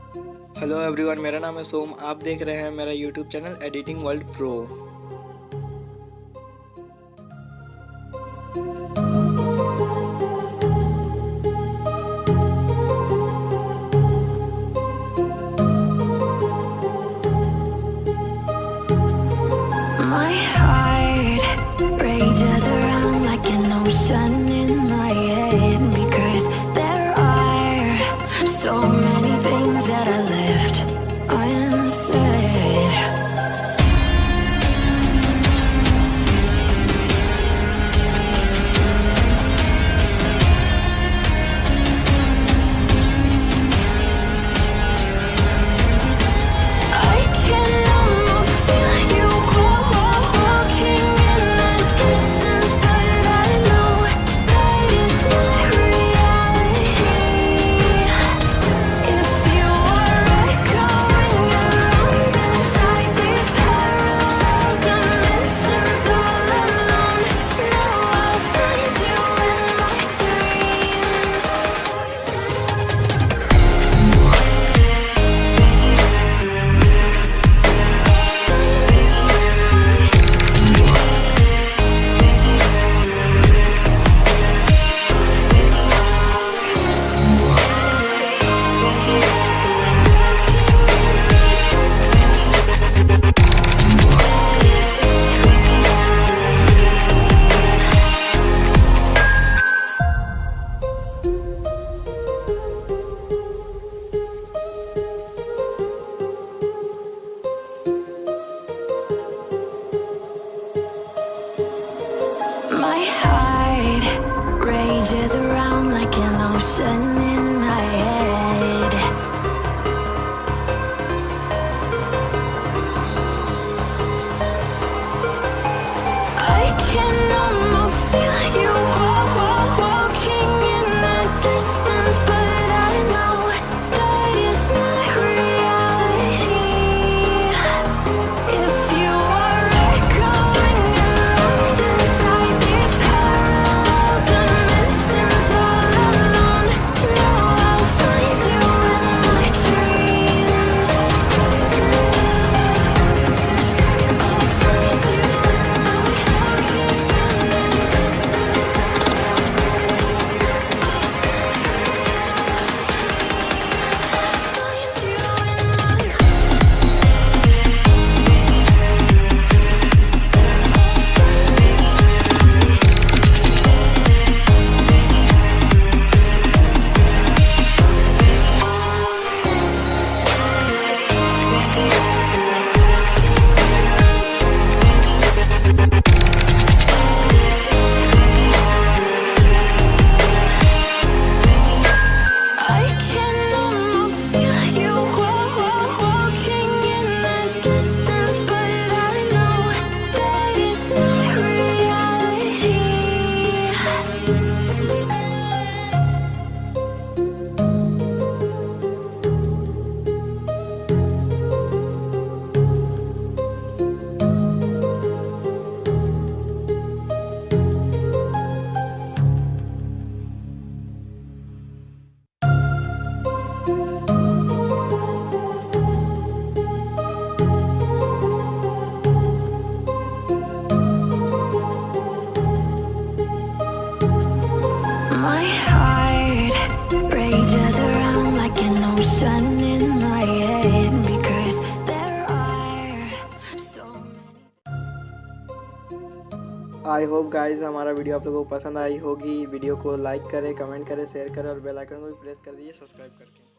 Hello everyone, मेरा नाम है सोम। आप देख रहे हैं मेरा YouTube channel editing world pro. My heart rages around like an ocean in my head, because there are so many things that I left unsaid. I can almost feel you walking in the distance, but I know that it's not reality. If you are echoing around inside these parallel dimensions all alone, now I'll find you in my dreams. My heart rages around like an ocean in my head. I can almost feel you walking in the distance, but I know that it's not reality. If you are echoing around inside these parallel dimensions all alone, now I'll find you in my dreams. I'll find you in I can almost feel you walking in the distance, but I know that it's not reality. My heart rages around like an ocean in my head, because there are so many. I hope guys हमारा video आप लोगों को पसंद आई होगी। Video को like करें, comment करें, share करें और बेल आइकन को भी प्रेस कर दीजिए सब्सक्राइब करके।